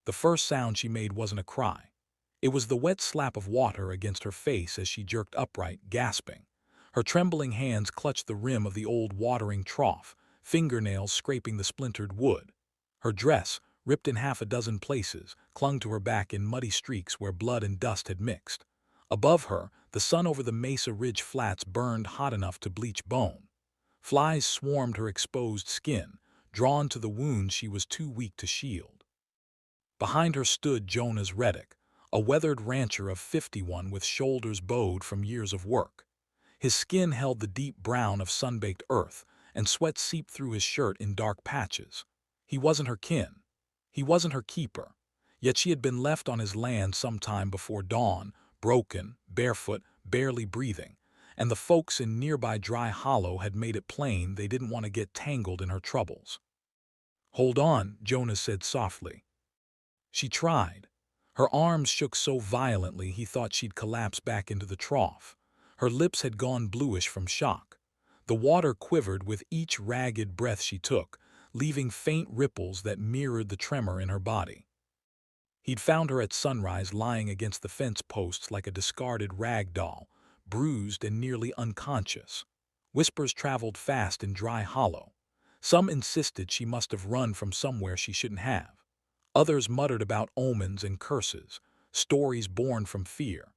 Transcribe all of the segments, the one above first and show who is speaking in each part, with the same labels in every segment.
Speaker 1: The first sound she made wasn't a cry. It was the wet slap of water against her face as she jerked upright, gasping. Her trembling hands clutched the rim of the old watering trough, fingernails scraping the splintered wood. Her dress, ripped in half a dozen places, clung to her back in muddy streaks where blood and dust had mixed. Above her, the sun over the Mesa Ridge flats burned hot enough to bleach bone. Flies swarmed her exposed skin, drawn to the wounds she was too weak to shield. Behind her stood Jonas Reddick, a weathered rancher of 51 with shoulders bowed from years of work. His skin held the deep brown of sun-baked earth, and sweat seeped through his shirt in dark patches. He wasn't her kin. He wasn't her keeper. Yet she had been left on his land some time before dawn, broken, barefoot, barely breathing, and the folks in nearby Dry Hollow had made it plain they didn't want to get tangled in her troubles. "Hold on," Jonas said softly. She tried. Her arms shook so violently he thought she'd collapse back into the trough. Her lips had gone bluish from shock. The water quivered with each ragged breath she took, leaving faint ripples that mirrored the tremor in her body. He'd found her at sunrise lying against the fence posts like a discarded rag doll, bruised and nearly unconscious. Whispers traveled fast in Dry Hollow. Some insisted she must have run from somewhere she shouldn't have. Others muttered about omens and curses, stories born from fear.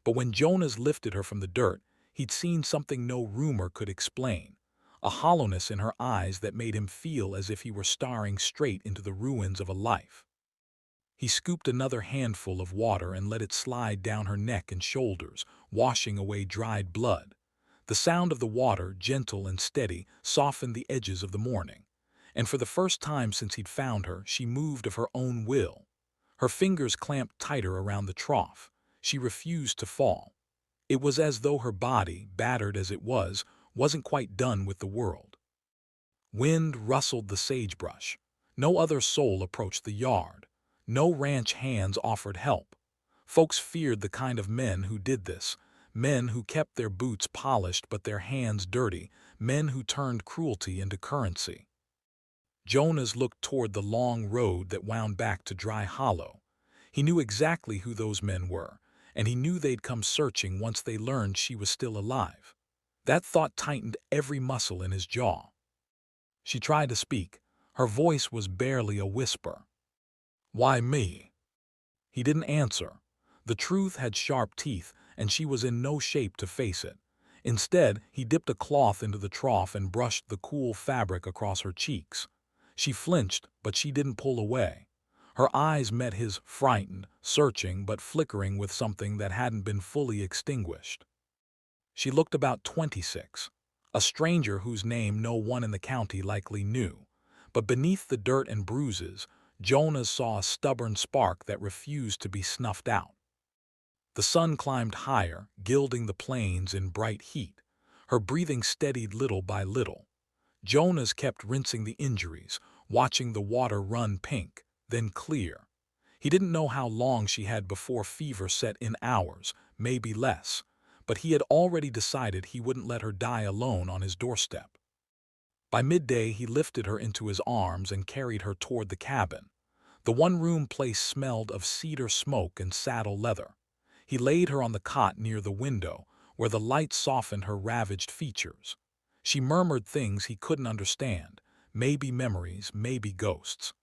Speaker 1: But when Jonas lifted her from the dirt, he'd seen something no rumor could explain, a hollowness in her eyes that made him feel as if he were staring straight into the ruins of a life. He scooped another handful of water and let it slide down her neck and shoulders, washing away dried blood. The sound of the water, gentle and steady, softened the edges of the morning. And for the first time since he'd found her, she moved of her own will. Her fingers clamped tighter around the trough. She refused to fall. It was as though her body, battered as it was, wasn't quite done with the world. Wind rustled the sagebrush. No other soul approached the yard. No ranch hands offered help. Folks feared the kind of men who did this, men who kept their boots polished but their hands dirty, men who turned cruelty into currency. Jonas looked toward the long road that wound back to Dry Hollow. He knew exactly who those men were, and he knew they'd come searching once they learned she was still alive. That thought tightened every muscle in his jaw. She tried to speak. Her voice was barely a whisper. "Why me?" He didn't answer. The truth had sharp teeth, and she was in no shape to face it. Instead, he dipped a cloth into the trough and brushed the cool fabric across her cheeks. She flinched, but she didn't pull away. Her eyes met his, frightened, searching but flickering with something that hadn't been fully extinguished. She looked about 26, a stranger whose name no one in the county likely knew. But beneath the dirt and bruises, Jonas saw a stubborn spark that refused to be snuffed out. The sun climbed higher, gilding the plains in bright heat. Her breathing steadied little by little. Jonas kept rinsing the injuries, watching the water run pink, then clear. He didn't know how long she had before fever set in, hours, maybe less, but he had already decided he wouldn't let her die alone on his doorstep. By midday, he lifted her into his arms and carried her toward the cabin. The one-room place smelled of cedar smoke and saddle leather. He laid her on the cot near the window, where the light softened her ravaged features. She murmured things he couldn't understand, maybe memories, maybe ghosts.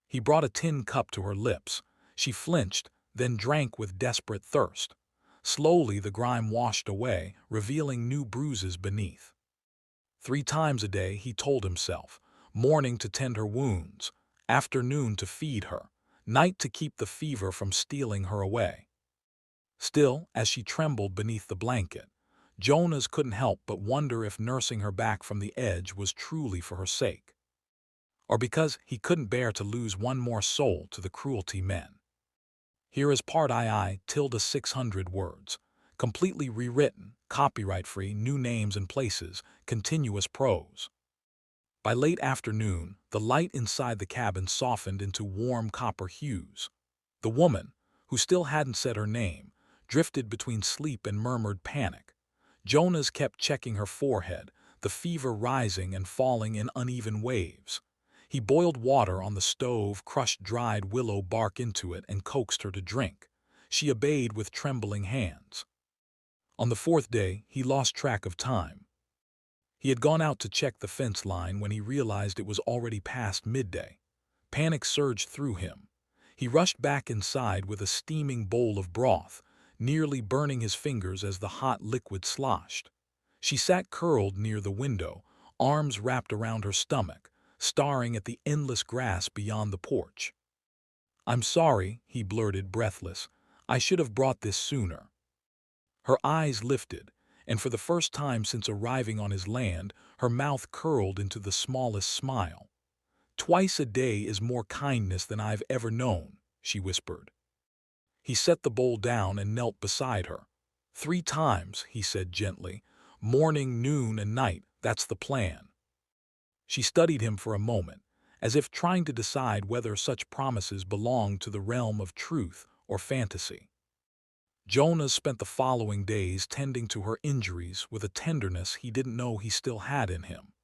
Speaker 1: He brought a tin cup to her lips. She flinched, then drank with desperate thirst. Slowly the grime washed away, revealing new bruises beneath. 3 times a day, he told himself, morning to tend her wounds, afternoon to feed her, night to keep the fever from stealing her away. Still, as she trembled beneath the blanket, Jonas couldn't help but wonder if nursing her back from the edge was truly for her sake, or because he couldn't bear to lose one more soul to the cruelty men. Here is part II, 600 words, completely rewritten, copyright-free, new names and places, continuous prose. By late afternoon, the light inside the cabin softened into warm copper hues. The woman, who still hadn't said her name, drifted between sleep and murmured panic. Jonas kept checking her forehead, the fever rising and falling in uneven waves. He boiled water on the stove, crushed dried willow bark into it, and coaxed her to drink. She obeyed with trembling hands. On the fourth day, he lost track of time. He had gone out to check the fence line when he realized it was already past midday. Panic surged through him. He rushed back inside with a steaming bowl of broth, nearly burning his fingers as the hot liquid sloshed. She sat curled near the window, arms wrapped around her stomach, staring at the endless grass beyond the porch. "I'm sorry," he blurted, breathless. "I should have brought this sooner." Her eyes lifted, and for the first time since arriving on his land, her mouth curled into the smallest smile. "Twice a day is more kindness than I've ever known," she whispered. He set the bowl down and knelt beside her. "3 times," he said gently. "Morning, noon, and night, that's the plan." She studied him for a moment, as if trying to decide whether such promises belonged to the realm of truth or fantasy. Jonas spent the following days tending to her injuries with a tenderness he didn't know he still had in him.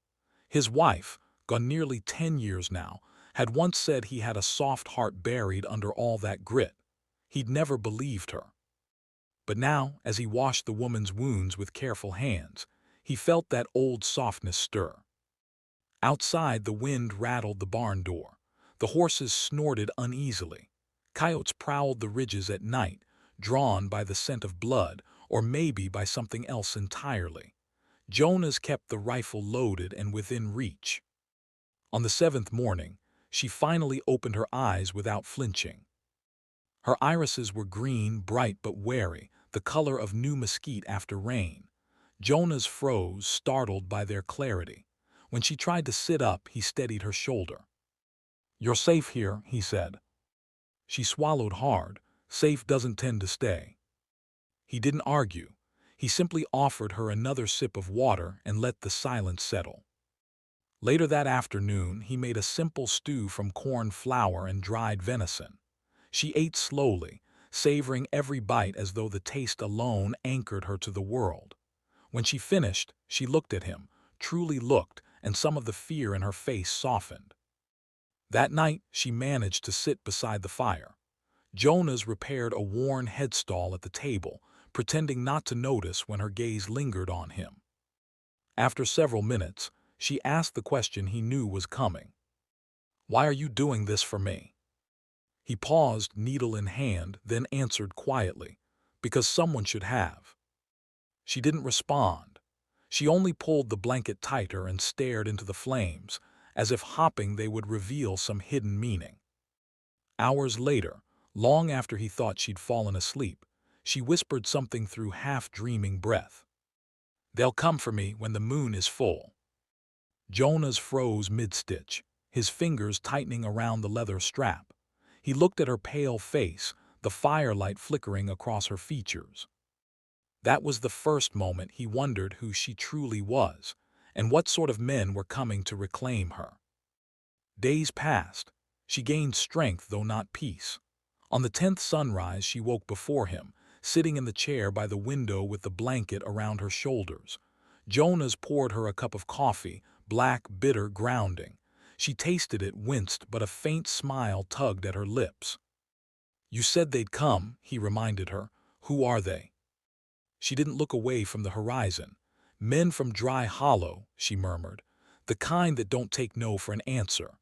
Speaker 1: His wife, gone nearly 10 years now, had once said he had a soft heart buried under all that grit. He'd never believed her. But now, as he washed the woman's wounds with careful hands, he felt that old softness stir. Outside, the wind rattled the barn door. The horses snorted uneasily. Coyotes prowled the ridges at night, drawn by the scent of blood, or maybe by something else entirely. Jonas kept the rifle loaded and within reach. On the 7th morning, she finally opened her eyes without flinching. Her irises were green, bright but wary, the color of new mesquite after rain. Jonas froze, startled by their clarity. When she tried to sit up, he steadied her shoulder. "You're safe here," he said. She swallowed hard. Safe doesn't tend to stay. He didn't argue. He simply offered her another sip of water and let the silence settle. Later that afternoon, he made a simple stew from corn flour and dried venison. She ate slowly, savoring every bite as though the taste alone anchored her to the world. When she finished, she looked at him, truly looked, and some of the fear in her face softened. That night, she managed to sit beside the fire. Jonas repaired a worn headstall at the table, pretending not to notice when her gaze lingered on him. After several minutes, she asked the question he knew was coming. "Why are you doing this for me?" He paused, needle in hand, then answered quietly, "Because someone should have." She didn't respond. She only pulled the blanket tighter and stared into the flames, as if hoping they would reveal some hidden meaning. Hours later, long after he thought she'd fallen asleep, she whispered something through half-dreaming breath. "They'll come for me when the moon is full." Jonas froze mid-stitch, his fingers tightening around the leather strap. He looked at her pale face, the firelight flickering across her features. That was the first moment he wondered who she truly was, and what sort of men were coming to reclaim her. Days passed. She gained strength, though not peace. On the 10th sunrise, she woke before him, sitting in the chair by the window with the blanket around her shoulders. Jonas poured her a cup of coffee, black, bitter, grounding. She tasted it, winced, but a faint smile tugged at her lips. "You said they'd come," he reminded her. "Who are they?" She didn't look away from the horizon. "Men from Dry Hollow," she murmured. "The kind that don't take no for an answer."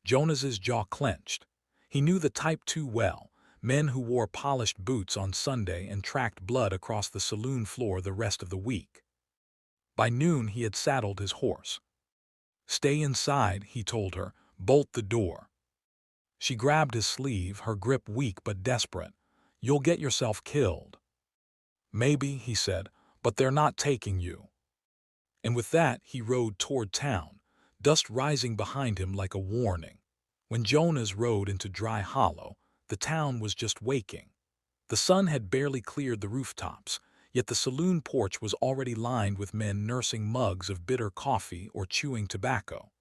Speaker 1: Jonas's jaw clenched. He knew the type too well, men who wore polished boots on Sunday and tracked blood across the saloon floor the rest of the week. By noon he had saddled his horse. "Stay inside," he told her. "Bolt the door." She grabbed his sleeve, her grip weak but desperate. "You'll get yourself killed." "Maybe," he said, "but they're not taking you." And with that he rode toward town, dust rising behind him like a warning. When Jonas rode into Dry Hollow, the town was just waking. The sun had barely cleared the rooftops, yet the saloon porch was already lined with men nursing mugs of bitter coffee or chewing tobacco.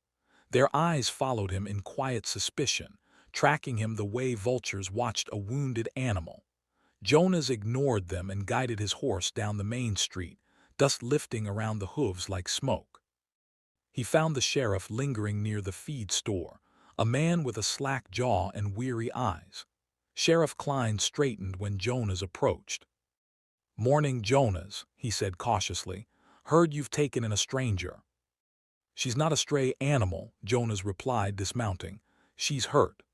Speaker 1: Their eyes followed him in quiet suspicion, tracking him the way vultures watched a wounded animal. Jonas ignored them and guided his horse down the main street, dust lifting around the hooves like smoke. He found the sheriff lingering near the feed store, a man with a slack jaw and weary eyes. Sheriff Klein straightened when Jonas approached. "Morning, Jonas," he said cautiously. "Heard you've taken in a stranger." "She's not a stray animal," Jonas replied, dismounting. "She's hurt."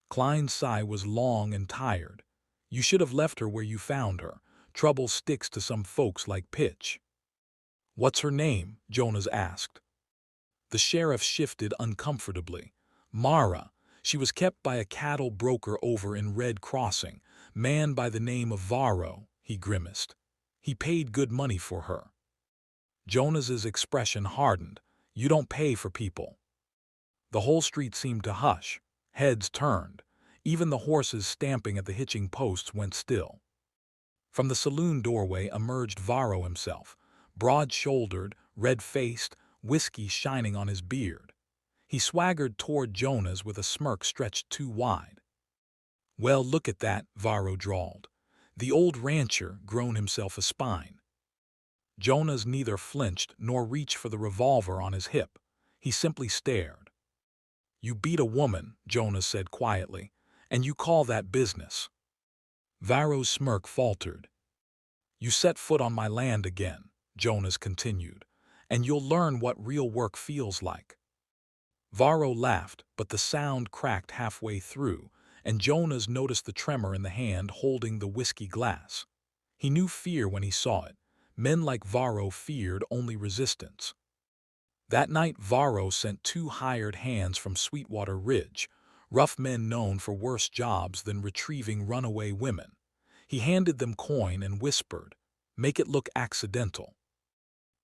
Speaker 1: Klein's sigh was long and tired. "You should have left her where you found her. Trouble sticks to some folks like pitch." "What's her name?" Jonas asked. The sheriff shifted uncomfortably. "Mara. She was kept by a cattle broker over in Red Crossing, man by the name of Varro," he grimaced. "He paid good money for her." Jonas's expression hardened. "You don't pay for people." The whole street seemed to hush. Heads turned. Even the horses stamping at the hitching posts went still. From the saloon doorway emerged Varro himself, broad-shouldered, red-faced, whiskey shining on his beard. He swaggered toward Jonas with a smirk stretched too wide. "Well, look at that," Varro drawled. The old rancher grown himself a spine. Jonas neither flinched nor reached for the revolver on his hip. He simply stared. "You beat a woman," Jonas said quietly, "and you call that business?" Varro's smirk faltered. "You set foot on my land again," Jonas continued, "and you'll learn what real work feels like." Varro laughed, but the sound cracked halfway through, and Jonas noticed the tremor in the hand holding the whiskey glass. He knew fear when he saw it. Men like Varro feared only resistance. That night Varro sent 2 hired hands from Sweetwater Ridge, rough men known for worse jobs than retrieving runaway women. He handed them coin and whispered, "Make it look accidental."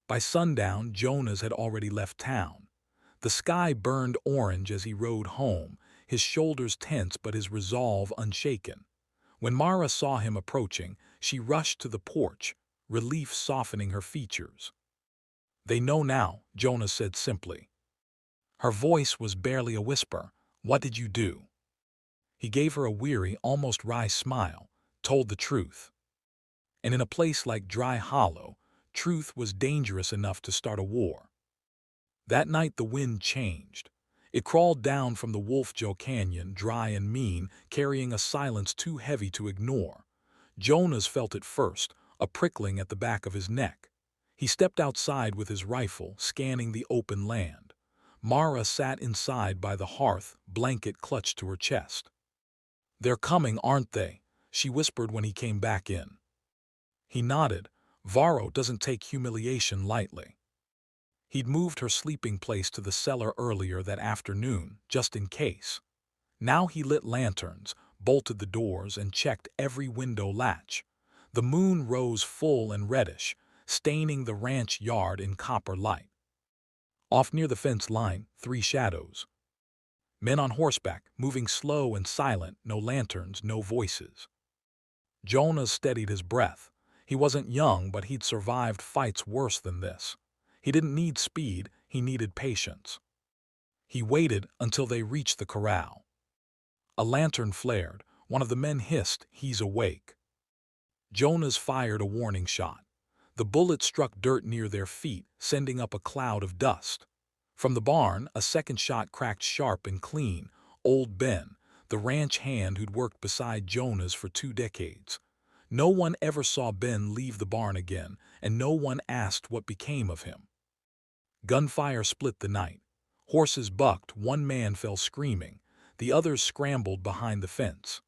Speaker 1: By sundown, Jonas had already left town. The sky burned orange as he rode home, his shoulders tense but his resolve unshaken. When Mara saw him approaching, she rushed to the porch, relief softening her features. "They know now," Jonas said simply. Her voice was barely a whisper. "What did you do?" He gave her a weary, almost wry smile, told the truth. And in a place like Dry Hollow, truth was dangerous enough to start a war. That night the wind changed. It crawled down from the Wolf Joe Canyon, dry and mean, carrying a silence too heavy to ignore. Jonas felt it first, a prickling at the back of his neck. He stepped outside with his rifle, scanning the open land. Mara sat inside by the hearth, blanket clutched to her chest. "They're coming, aren't they?" she whispered when he came back in. He nodded. Varro doesn't take humiliation lightly. He'd moved her sleeping place to the cellar earlier that afternoon, just in case. Now he lit lanterns, bolted the doors, and checked every window latch. The moon rose full and reddish, staining the ranch yard in copper light. Off near the fence line, 3 shadows. Men on horseback, moving slow and silent, no lanterns, no voices. Jonas steadied his breath. He wasn't young, but he'd survived fights worse than this. He didn't need speed, he needed patience. He waited until they reached the corral. A lantern flared. One of the men hissed, "He's awake." Jonas fired a warning shot. The bullet struck dirt near their feet, sending up a cloud of dust. From the barn, a second shot cracked sharp and clean. Old Ben, the ranch hand who'd worked beside Jonas for 2 decades. No one ever saw Ben leave the barn again, and no one asked what became of him. Gunfire split the night. Horses bucked, one man fell screaming. The others scrambled behind the fence.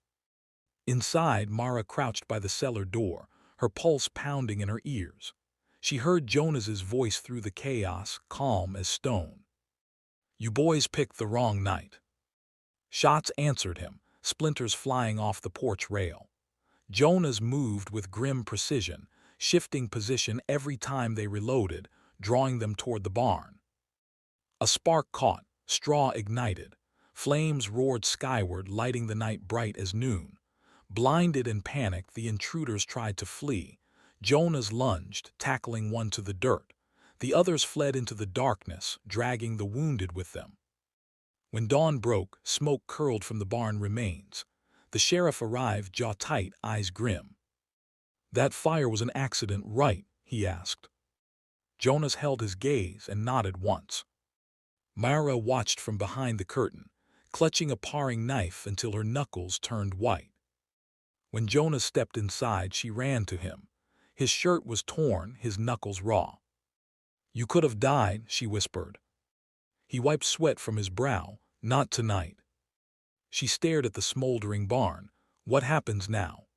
Speaker 1: Inside, Mara crouched by the cellar door, her pulse pounding in her ears. She heard Jonas's voice through the chaos, calm as stone. "You boys picked the wrong night." Shots answered him, splinters flying off the porch rail. Jonas moved with grim precision, shifting position every time they reloaded, drawing them toward the barn. A spark caught, straw ignited. Flames roared skyward, lighting the night bright as noon. Blinded and panicked, the intruders tried to flee. Jonas lunged, tackling one to the dirt. The others fled into the darkness, dragging the wounded with them. When dawn broke, smoke curled from the barn remains. The sheriff arrived, jaw tight, eyes grim. "That fire was an accident, right?" he asked. Jonas held his gaze and nodded once. Mara watched from behind the curtain, clutching a paring knife until her knuckles turned white. When Jonas stepped inside, she ran to him. His shirt was torn, his knuckles raw. "You could have died," she whispered. He wiped sweat from his brow. "Not tonight." She stared at the smoldering barn. "What happens now?"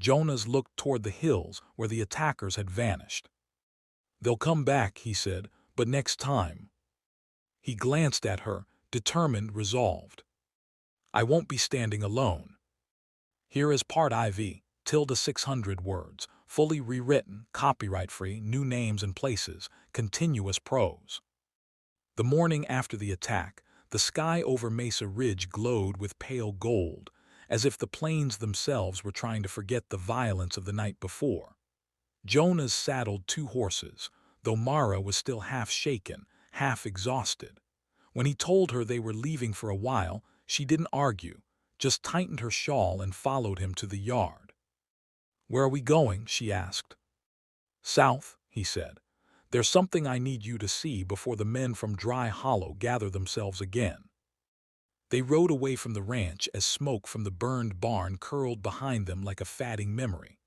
Speaker 1: Jonas looked toward the hills where the attackers had vanished. "They'll come back," he said, "but next time." He glanced at her, determined, resolved. "I won't be standing alone." Here is part IV, 600 words, fully rewritten, copyright-free, new names and places, continuous prose. The morning after the attack, the sky over Mesa Ridge glowed with pale gold, as if the plains themselves were trying to forget the violence of the night before. Jonas saddled 2 horses, though Mara was still half shaken, half exhausted. When he told her they were leaving for a while, she didn't argue, just tightened her shawl and followed him to the yard. "Where are we going?" she asked. "South," he said. "There's something I need you to see before the men from Dry Hollow gather themselves again." They rode away from the ranch as smoke from the burned barn curled behind them like a fatting memory.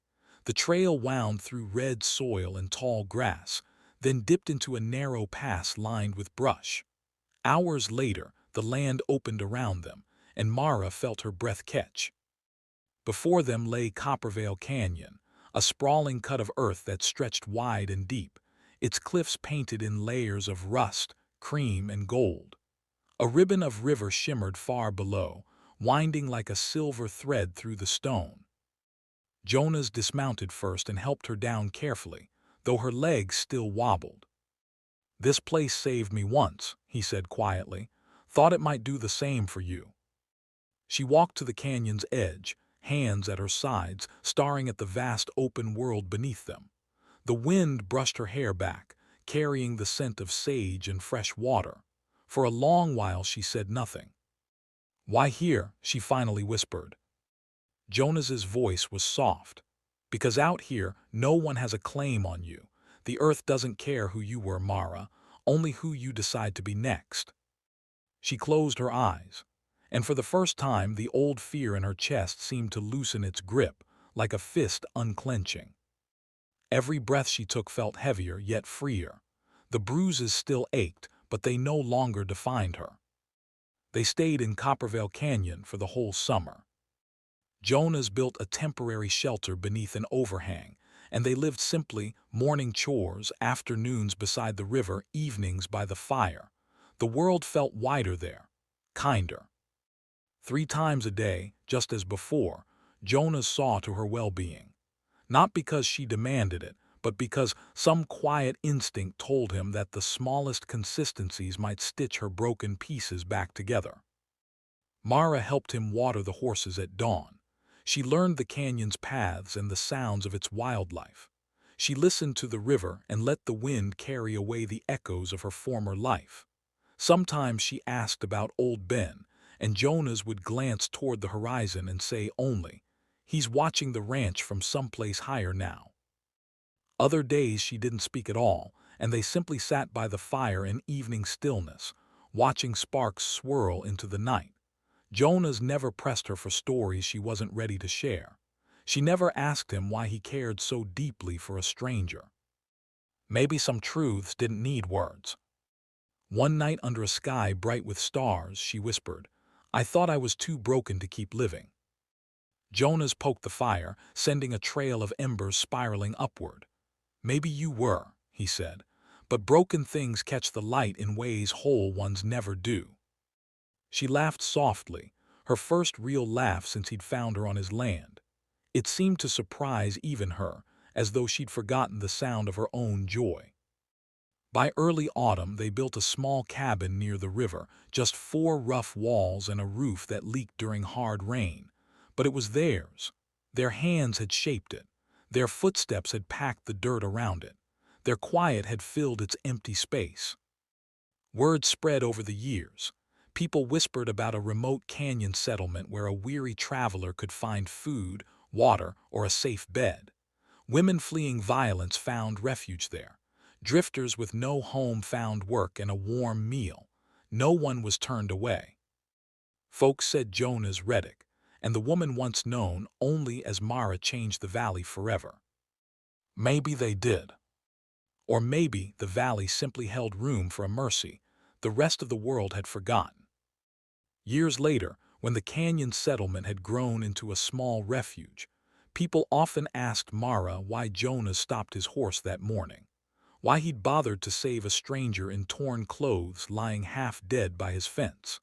Speaker 1: The trail wound through red soil and tall grass, then dipped into a narrow pass lined with brush. Hours later, the land opened around them, and Mara felt her breath catch. Before them lay Coppervale Canyon, a sprawling cut of earth that stretched wide and deep, its cliffs painted in layers of rust, cream, and gold. A ribbon of river shimmered far below, winding like a silver thread through the stone. Jonas dismounted first and helped her down carefully, though her legs still wobbled. "This place saved me once," he said quietly. "Thought it might do the same for you." She walked to the canyon's edge, hands at her sides, staring at the vast open world beneath them. The wind brushed her hair back, carrying the scent of sage and fresh water. For a long while she said nothing. "Why here?" she finally whispered. Jonas's voice was soft. "Because out here, no one has a claim on you. The earth doesn't care who you were, Mara, only who you decide to be next." She closed her eyes, and for the first time the old fear in her chest seemed to loosen its grip, like a fist unclenching. Every breath she took felt heavier, yet freer. The bruises still ached, but they no longer defined her. They stayed in Coppervale Canyon for the whole summer. Jonas built a temporary shelter beneath an overhang, and they lived simply, morning chores, afternoons beside the river, evenings by the fire. The world felt wider there, kinder. 3 times a day, just as before, Jonas saw to her well-being. Not because she demanded it, but because some quiet instinct told him that the smallest consistencies might stitch her broken pieces back together. Mara helped him water the horses at dawn. She learned the canyon's paths and the sounds of its wildlife. She listened to the river and let the wind carry away the echoes of her former life. Sometimes she asked about old Ben, and Jonas would glance toward the horizon and say only, "He's watching the ranch from someplace higher now." Other days she didn't speak at all, and they simply sat by the fire in evening stillness, watching sparks swirl into the night. Jonas never pressed her for stories she wasn't ready to share. She never asked him why he cared so deeply for a stranger. Maybe some truths didn't need words. One night under a sky bright with stars, she whispered, "I thought I was too broken to keep living." Jonas poked the fire, sending a trail of embers spiraling upward. "Maybe you were," he said, "but broken things catch the light in ways whole ones never do." She laughed softly, her first real laugh since he'd found her on his land. It seemed to surprise even her, as though she'd forgotten the sound of her own joy. By early autumn they built a small cabin near the river, just 4 rough walls and a roof that leaked during hard rain. But it was theirs. Their hands had shaped it. Their footsteps had packed the dirt around it. Their quiet had filled its empty space. Word spread over the years. People whispered about a remote canyon settlement where a weary traveler could find food, water, or a safe bed. Women fleeing violence found refuge there. Drifters with no home found work and a warm meal. No one was turned away. Folks said Jonah's Reddick, and the woman once known only as Mara changed the valley forever. Maybe they did. Or maybe the valley simply held room for a mercy the rest of the world had forgotten. Years later, when the canyon settlement had grown into a small refuge, people often asked Mara why Jonah stopped his horse that morning, why he'd bothered to save a stranger in torn clothes lying half dead by his fence.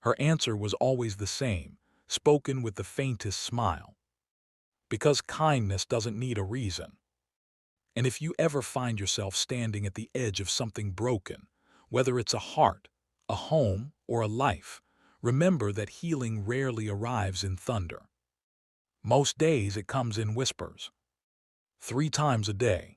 Speaker 1: Her answer was always the same, spoken with the faintest smile. Because kindness doesn't need a reason. And if you ever find yourself standing at the edge of something broken, whether it's a heart, a home, or a life, remember that healing rarely arrives in thunder. Most days it comes in whispers. 3 times a day.